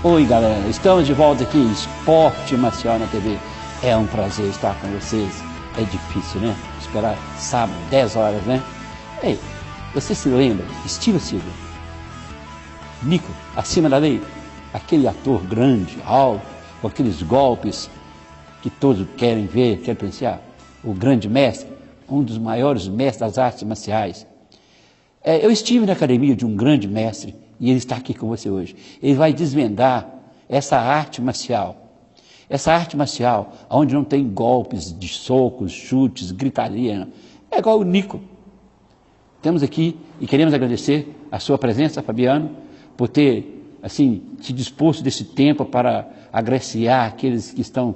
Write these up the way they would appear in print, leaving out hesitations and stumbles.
Oi galera, estamos de volta aqui, Esporte Marcial na TV. É um prazer estar com vocês. É difícil, né? Esperar sábado, 10 horas, né? Ei, você se lembra? Steven Seagal, Nico, acima da lei? Aquele ator grande, alto, com aqueles golpes que todos querem ver, querem pensar. O grande mestre, um dos maiores mestres das artes marciais. Eu estive na academia de um grande mestre e ele está aqui com você hoje. Ele vai desvendar essa arte marcial. Essa arte marcial, onde não tem golpes de socos, chutes, gritaria. É igual o Nico. Temos aqui e queremos agradecer a sua presença, Fabiano, por ter, assim, se disposto desse tempo para agraciar aqueles que estão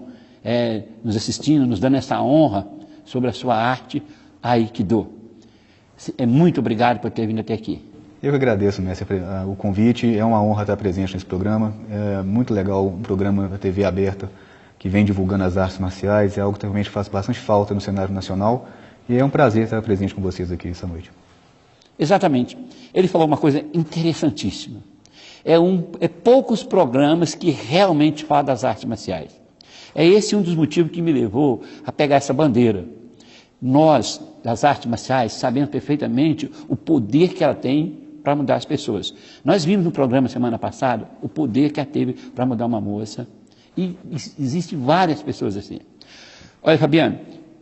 nos assistindo, nos dando essa honra sobre a sua arte Aikido. Muito obrigado por ter vindo até aqui. Eu que agradeço, mestre, o convite. É uma honra estar presente nesse programa. É muito legal um programa da TV aberta que vem divulgando as artes marciais. É algo que realmente faz bastante falta no cenário nacional. E é um prazer estar presente com vocês aqui essa noite. Exatamente. Ele falou uma coisa interessantíssima. É poucos programas que realmente falam das artes marciais. É esse um dos motivos que me levou a pegar essa bandeira. Nós, das artes marciais, sabemos perfeitamente o poder que ela tem para mudar as pessoas. Nós vimos no programa semana passada o poder que ela teve para mudar uma moça. E existem várias pessoas assim. Olha, Fabiano,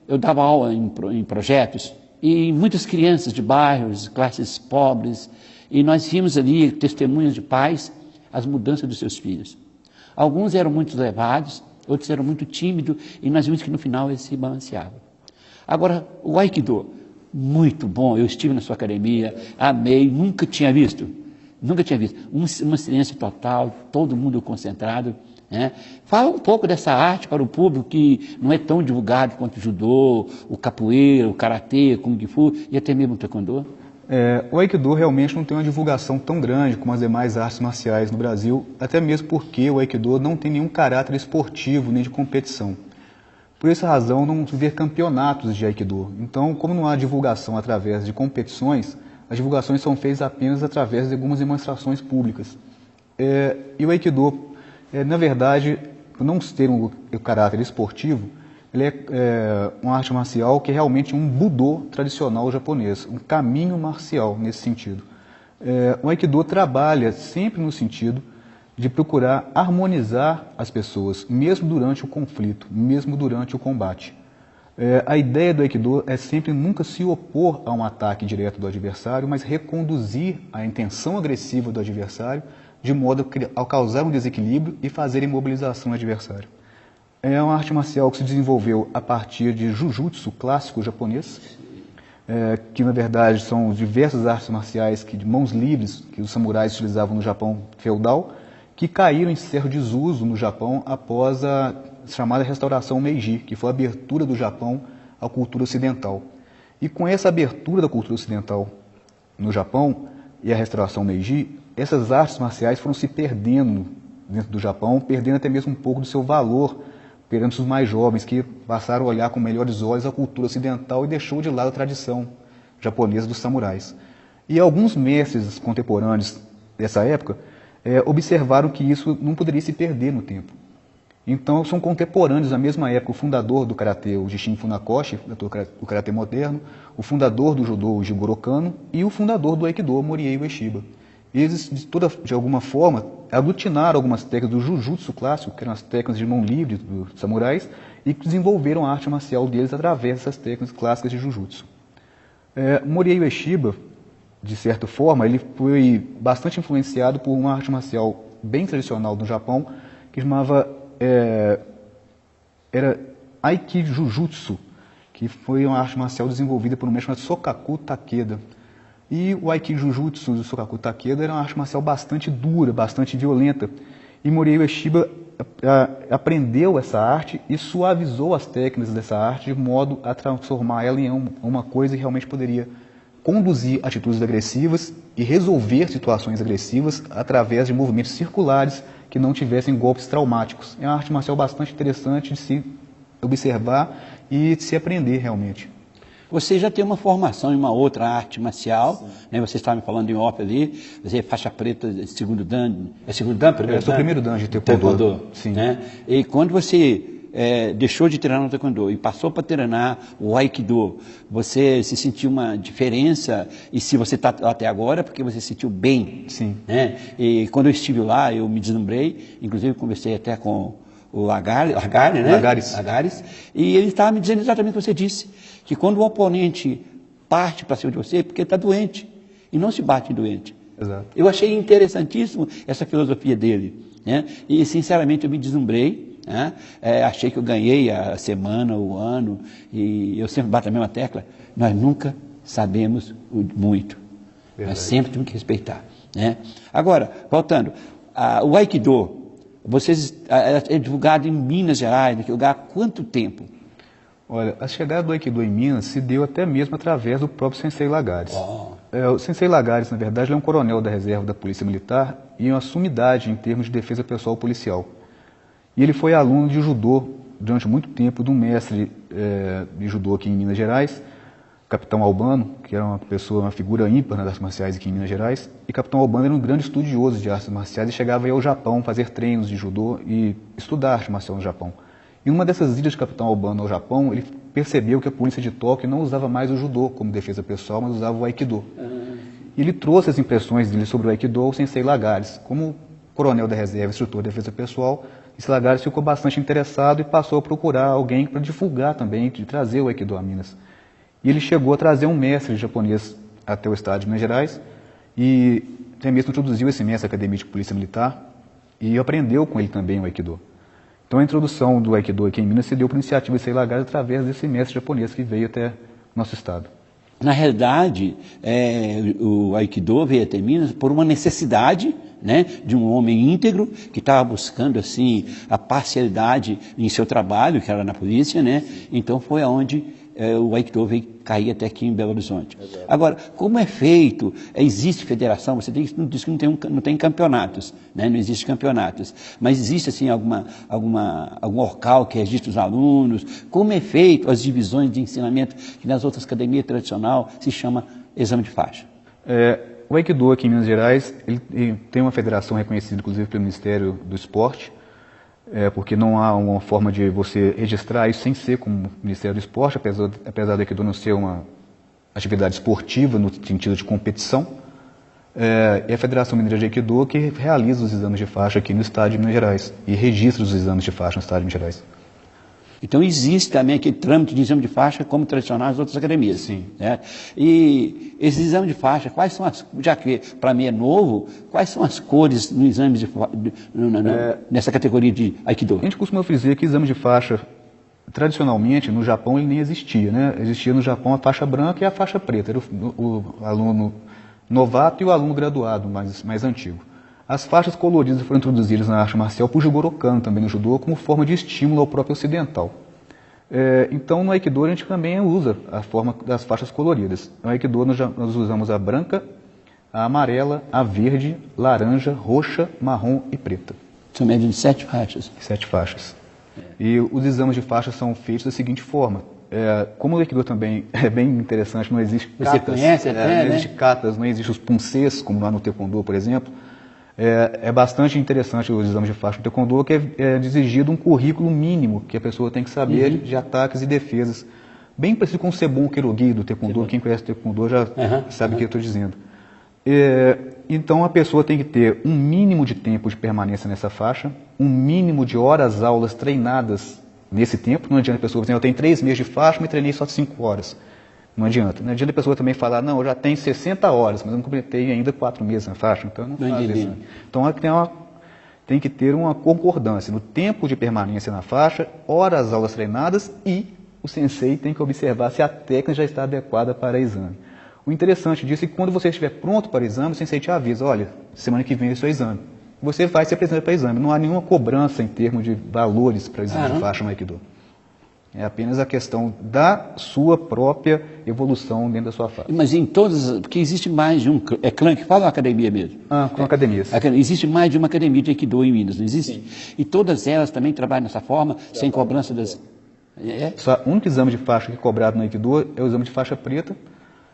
eu dava aula em projetos e muitas crianças de bairros, classes pobres, e nós vimos ali testemunhas de pais, as mudanças dos seus filhos. Alguns eram muito levados, outros eram muito tímidos, e nós vimos que no final eles se balanceavam. Agora, o Aikido, muito bom, eu estive na sua academia, amei, nunca tinha visto, uma silêncio total, todo mundo concentrado. Né? Fala um pouco dessa arte para o público que não é tão divulgado quanto o judô, o capoeira, o karatê, o kung fu e até mesmo o taekwondo. O Aikido realmente não tem uma divulgação tão grande como as demais artes marciais no Brasil, até mesmo porque o Aikido não tem nenhum caráter esportivo nem de competição. Por essa razão, não se vê campeonatos de Aikido. Então, como não há divulgação através de competições, as divulgações são feitas apenas através de algumas demonstrações públicas. E o Aikido, na verdade, por não ter um caráter esportivo, ele é uma arte marcial que é realmente um Budô tradicional japonês, um caminho marcial nesse sentido. O Aikido trabalha sempre no sentido de procurar harmonizar as pessoas, mesmo durante o conflito, mesmo durante o combate. A ideia do Aikido é sempre nunca se opor a um ataque direto do adversário, mas reconduzir a intenção agressiva do adversário, de modo a causar um desequilíbrio e fazer imobilização do adversário. É uma arte marcial que se desenvolveu a partir de Jujutsu clássico japonês, que na verdade são diversas artes marciais de mãos livres que os samurais utilizavam no Japão feudal, que caíram em certo desuso no Japão após a chamada restauração Meiji, que foi a abertura do Japão à cultura ocidental. E com essa abertura da cultura ocidental no Japão e a restauração Meiji, essas artes marciais foram se perdendo dentro do Japão, perdendo até mesmo um pouco do seu valor perante os mais jovens, que passaram a olhar com melhores olhos a cultura ocidental e deixou de lado a tradição japonesa dos samurais. E alguns mestres contemporâneos dessa época observaram que isso não poderia se perder no tempo. Então, são contemporâneos, na mesma época, o fundador do Karatê, o Gishin Funakoshi, do Karatê moderno, o fundador do Judô, o Jigoro Kano, e o fundador do Aikido, Morihei Ueshiba. Eles, de alguma forma, aglutinaram algumas técnicas do Jujutsu clássico, que eram as técnicas de mão livre dos samurais, e desenvolveram a arte marcial deles através dessas técnicas clássicas de Jujutsu. Morihei Ueshiba, de certa forma, ele foi bastante influenciado por uma arte marcial bem tradicional do Japão, que chamava era Aikijujutsu, que foi uma arte marcial desenvolvida por um mestre chamado Sokaku Takeda. E o Aikijujutsu do Sokaku Takeda era uma arte marcial bastante dura, bastante violenta. E Morihei Ueshiba aprendeu essa arte e suavizou as técnicas dessa arte de modo a transformar ela em uma coisa que realmente poderia conduzir atitudes agressivas e resolver situações agressivas através de movimentos circulares que não tivessem golpes traumáticos. É uma arte marcial bastante interessante de se observar e de se aprender realmente. Você já tem uma formação em uma outra arte marcial, né? Você estava me falando em ópera ali, você é faixa preta, segundo dan, é segundo dan? Eu sou o primeiro dan de taekwondo. Sim. Né? E quando você deixou de treinar no taekwondo e passou para treinar o aikido, você se sentiu uma diferença? E se você está até agora, porque você se sentiu bem? Sim. Né? E quando eu estive lá, eu me deslumbrei, inclusive conversei até com o Lagares, e ele estava me dizendo exatamente o que você disse, que quando o oponente parte para cima de você, é porque está doente, e não se bate em doente. Exato. Eu achei interessantíssimo essa filosofia dele, né? E sinceramente eu me deslumbrei, né? Achei que eu ganhei a semana, o ano, e eu sempre bato a mesma tecla, nós nunca sabemos muito, nós sempre temos que respeitar, né? Agora, voltando, o Aikido, vocês é divulgado em Minas Gerais, naquele lugar, há quanto tempo? Olha, a chegada do Aikido em Minas se deu até mesmo através do próprio Sensei Lagares. O Sensei Lagares, na verdade, ele é um coronel da reserva da Polícia Militar e uma sumidade em termos de defesa pessoal policial. E ele foi aluno de judô durante muito tempo de um mestre de judô aqui em Minas Gerais, Capitão Albano, que era uma figura ímpar nas artes marciais aqui em Minas Gerais. E Capitão Albano era um grande estudioso de artes marciais e chegava aí ao Japão fazer treinos de judô e estudar arte marcial no Japão. E numa dessas idas de Capitão Albano ao Japão, ele percebeu que a polícia de Tóquio não usava mais o judô como defesa pessoal, mas usava o Aikido. E ele trouxe as impressões dele sobre o Aikido ao Sensei Lagares. Como coronel da reserva, instrutor de defesa pessoal, esse Lagares ficou bastante interessado e passou a procurar alguém para divulgar também, de trazer o Aikido a Minas. E ele chegou a trazer um mestre japonês até o estado de Minas Gerais e até mesmo introduziu esse mestre à Academia de Polícia Militar e aprendeu com ele também o Aikido. Então a introdução do Aikido aqui em Minas se deu por iniciativa de Sensei Lagares através desse mestre japonês que veio até nosso estado. Na realidade, o Aikido veio até Minas por uma necessidade, né, de um homem íntegro que estava buscando assim a parcialidade em seu trabalho, que era na polícia, né? Então foi aonde o Aikido veio cair até aqui em Belo Horizonte. Exato. Agora, como é feito? Existe federação? Você disse que não tem campeonatos, né? Não existe campeonatos, mas existe assim algum local que registra os alunos? Como é feito as divisões de ensinamento que nas outras academias tradicionais se chama exame de faixa? O Aikido aqui em Minas Gerais ele tem uma federação reconhecida, inclusive, pelo Ministério do Esporte, porque não há uma forma de você registrar isso sem ser como Ministério do Esporte, apesar do Aikido não ser uma atividade esportiva no sentido de competição. É a Federação Mineira de Aikido que realiza os exames de faixa aqui no estado de Minas Gerais e registra os exames de faixa no estado de Minas Gerais. Então existe também aquele trâmite de exame de faixa como tradicional nas outras academias. Sim. Né? E esse exame de faixa, quais são já que para mim é novo, quais são as cores no exame de nessa categoria de Aikido? A gente costuma dizer que exame de faixa, tradicionalmente, no Japão ele nem existia, né? Existia no Japão a faixa branca e a faixa preta, era o aluno novato e o aluno graduado mais antigo. As faixas coloridas foram introduzidas na arte marcial por Jigoro Kano, também no judô, como forma de estímulo ao próprio ocidental. Então, no Aikido, a gente também usa a forma das faixas coloridas. No Aikido, nós usamos a branca, a amarela, a verde, laranja, roxa, marrom e preta. São média de 7 faixas. 7 faixas. E os exames de faixa são feitos da seguinte forma. Como o Aikido também é bem interessante, não existe katas. Você conhece até, não existe katas, não existe os punsês, como lá no Taekwondo, por exemplo. É bastante interessante os exames de faixa no Taekwondo, que é exigido um currículo mínimo que a pessoa tem que saber de ataques e defesas. Bem parecido com o Sebon Kerogi do Taekwondo, quem conhece o Taekwondo já sabe o que eu estou dizendo. Então a pessoa tem que ter um mínimo de tempo de permanência nessa faixa, um mínimo de horas aulas treinadas nesse tempo. Não adianta a pessoa dizer, eu tenho 3 meses de faixa, me treinei só 5 horas. Não adianta. Não adianta a pessoa também falar, não, eu já tenho 60 horas, mas eu não completei ainda 4 meses na faixa, então eu não faço isso. Então tem que ter uma concordância no tempo de permanência na faixa, horas aulas treinadas e o sensei tem que observar se a técnica já está adequada para exame. O interessante disso é que quando você estiver pronto para o exame, o sensei te avisa, olha, semana que vem é o seu exame. Você vai se apresentar para o exame. Não há nenhuma cobrança em termos de valores para o exame de faixa no Aikido. É apenas a questão da sua própria evolução dentro da sua faixa. Mas em todas, porque existe mais de um clã que fala uma academia mesmo. Com academias. Existe mais de uma academia de Aikido em Minas, não existe? Sim. E todas elas também trabalham dessa forma, sem cobrança das... O único exame de faixa que é cobrado no Aikido é o exame de faixa preta.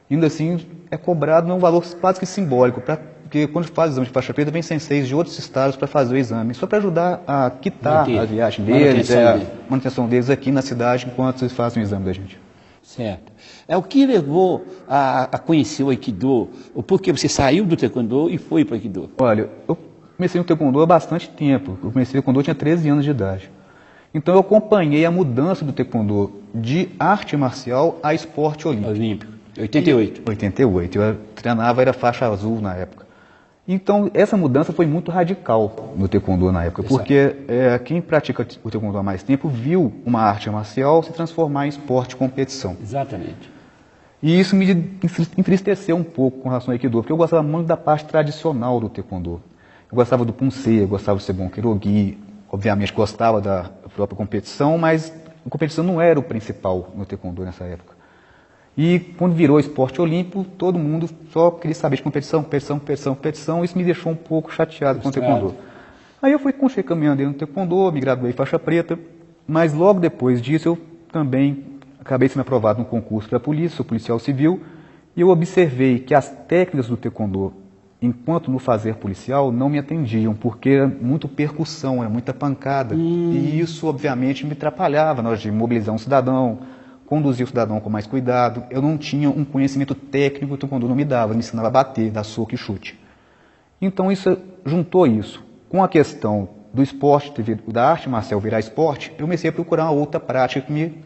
Ainda assim, é cobrado num valor quase que simbólico, porque quando faz o exame de faixa preta, vem senseis de outros estados para fazer o exame, só para ajudar a quitar a viagem deles, a manutenção deles aqui na cidade, enquanto eles fazem o exame da gente. Certo. É o que levou a conhecer o Aikido, o porquê você saiu do Taekwondo e foi para o Aikido? Olha, eu comecei no Taekwondo há bastante tempo. Eu comecei no Taekwondo, eu tinha 13 anos de idade. Então eu acompanhei a mudança do Taekwondo de arte marcial a esporte olímpico. 88. 88. Eu treinava, era faixa azul na época. Então, essa mudança foi muito radical no Taekwondo na época, porque quem pratica o Taekwondo há mais tempo viu uma arte marcial se transformar em esporte de competição. Exatamente. E isso me entristeceu um pouco com relação ao Aikido, porque eu gostava muito da parte tradicional do Taekwondo. Eu gostava do Punsei, eu gostava do Sebon Kirogi, obviamente gostava da própria competição, mas a competição não era o principal no Taekwondo nessa época. E quando virou esporte olímpico, todo mundo só queria saber de competição, isso me deixou um pouco chateado com o Taekwondo. Aí eu fui caminhando no Taekwondo, me graduei faixa preta, mas logo depois disso eu também acabei sendo aprovado no concurso para a polícia, sou policial civil, e eu observei que as técnicas do Taekwondo, enquanto no fazer policial, não me atendiam, porque era muito percussão, era muita pancada, e isso obviamente me atrapalhava na hora de mobilizar um cidadão, conduzir o cidadão com mais cuidado. Eu não tinha um conhecimento técnico, o Taekwondo não me dava, me ensinava a bater, dar soco e chute. Então juntou isso com a questão do esporte, da arte marcial virar esporte, eu comecei a procurar uma outra prática que me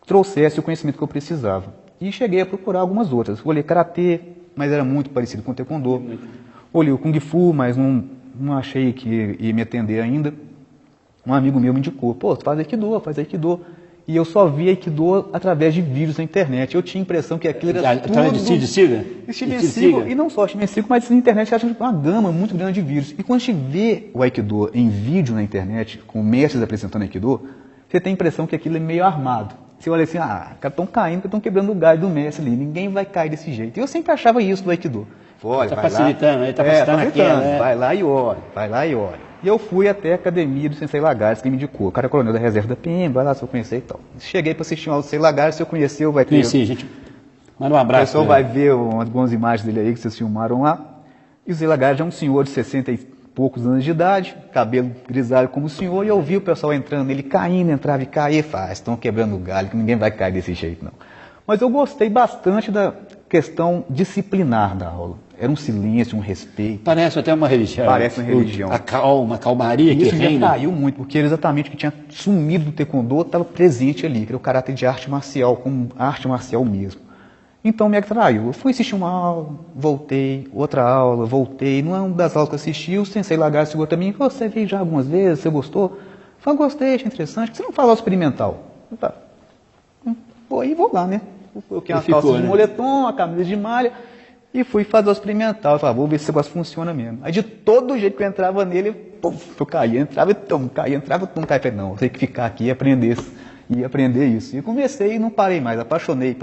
trouxesse o conhecimento que eu precisava. E cheguei a procurar algumas outras. Olhei karatê, mas era muito parecido com o Taekwondo. Olhei o Kung Fu, mas não achei que ia me atender ainda. Um amigo meu me indicou, faz Aikido. E eu só via Aikido através de vídeos na internet. Eu tinha a impressão que aquilo era através de Steven Seagal? E não só Steven Seagal, mas na internet tinha uma gama muito grande de vídeos. E quando a gente vê o Aikido em vídeo na internet, com mestres apresentando Aikido, você tem a impressão que aquilo é meio armado. Você olha assim, caras estão caindo porque estão quebrando o galho do mestre ali. Ninguém vai cair desse jeito. E eu sempre achava isso do Aikido. Está facilitando, está facilitando aquela. Vai lá e olha. E eu fui até a academia do Sensei Lagares, que me indicou. O cara é coronel da reserva da PM, vai lá se eu conhecer e tal. Cheguei para assistir ao Sensei Lagares, se eu conheceu, vai ter... Conheci, gente. Manda um abraço. O pessoal vai ver algumas imagens dele aí que vocês filmaram lá. E o Sensei Lagares é um senhor de 60 e poucos anos de idade, cabelo grisalho como o senhor, e eu vi o pessoal entrando, ele caindo, entrava e caía, estão quebrando o galho, que ninguém vai cair desse jeito, não. Mas eu gostei bastante da questão disciplinar da aula. Era um silêncio, um respeito. Parece até uma religião. Parece uma religião. A calmaria que reina. Isso me atraiu muito, porque era exatamente o que tinha sumido do Taekwondo, estava presente ali, que era o caráter de arte marcial, como arte marcial mesmo. Então me atraiu. Eu fui assistir uma aula, voltei, outra aula, voltei. Não é uma das aulas que eu assisti, o Sensei Lagarde chegou também, você veio já algumas vezes, você gostou? Eu falei, gostei, achei interessante. Por que você não fala aula experimental? Eu falei, aí vou lá, né? Eu coloquei uma calça de moletom, uma camisa de malha, e fui fazer o experimental. Eu falei, vou ver se esse negócio funciona mesmo. Aí de todo jeito que eu entrava nele, eu caía, entrava e caía. Eu falei, não, eu tenho que ficar aqui e aprender isso. E eu comecei e não parei mais, apaixonei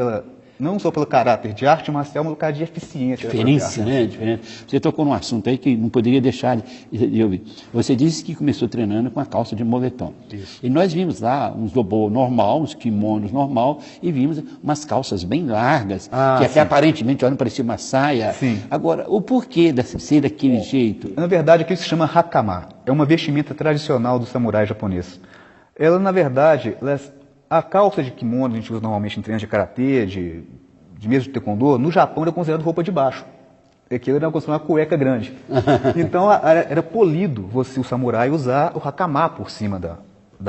não só pelo caráter de arte marcial, mas pelo caráter de eficiência. Diferença, né? Diferença. Você tocou num assunto aí que não poderia deixar de ouvir. Você disse que começou treinando com a calça de moletom. Isso. E nós vimos lá uns dobô normal, uns kimonos normal, e vimos umas calças bem largas, que até aparentemente parecia uma saia. Sim. Agora, o porquê de ser daquele jeito? Na verdade, aquilo se chama hakama. É uma vestimenta tradicional do samurai japonês. Ela, na verdade, a calça de kimono que a gente usa normalmente em treinos de karatê, de mesmo de taekwondo, no Japão era considerado roupa de baixo. Aquilo era considerado uma cueca grande. Então era polido o samurai usar o hakama por cima da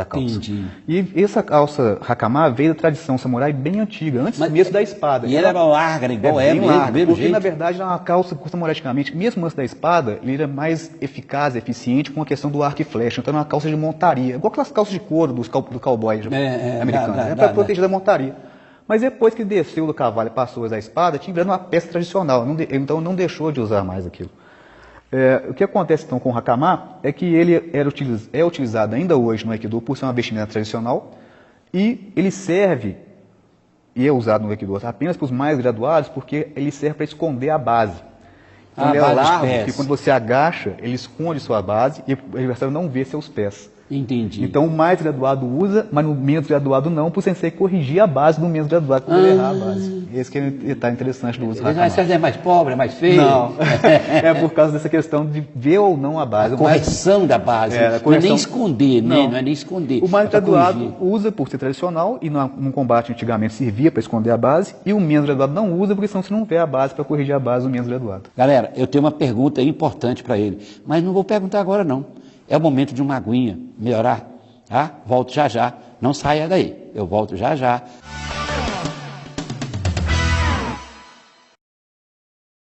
calça. Entendi. E essa calça hakama veio da tradição samurai bem antiga, antes mesmo da espada. E ela era larga, igual bem larga, mesmo porque jeito. na verdade era uma calça que samuraicamente, mesmo antes da espada, ele era mais eficaz, eficiente com a questão do arco e flecha. Então era uma calça de montaria, igual aquelas calças de couro do cowboy americano. Era para proteger da montaria. Mas depois que desceu do cavalo e passou a usar a espada, tinha virado uma peça tradicional, então não deixou de usar mais aquilo. O que acontece então com o hakama é que ele é utilizado ainda hoje no Aikido por ser uma vestimenta tradicional e ele serve, e é usado no Aikido apenas para os mais graduados, porque ele serve para esconder a base. Então ele é largo, porque quando você agacha, ele esconde sua base e o adversário não vê seus pés. Entendi. Então o mais graduado usa, mas o menos graduado não, para o sensei corrigir a base do menos graduado quando ele errar a base. Esse que é o detalhe interessante do uso Mas Hakamatsu. é mais pobre, é mais feio? Não, é por causa dessa questão de ver ou não a base. A correção da base, a não é correção- nem esconder, né? Não. Não é nem esconder. O mais é pra graduado corrigir. usa por ser tradicional e num combate antigamente servia para esconder a base, e o menos graduado não usa porque senão você não vê a base para corrigir a base do menos graduado. Galera, eu tenho uma pergunta importante para ele, mas não vou perguntar agora não. É o momento de uma aguinha, melhorar, tá? Volto já já, não saia daí, eu volto já já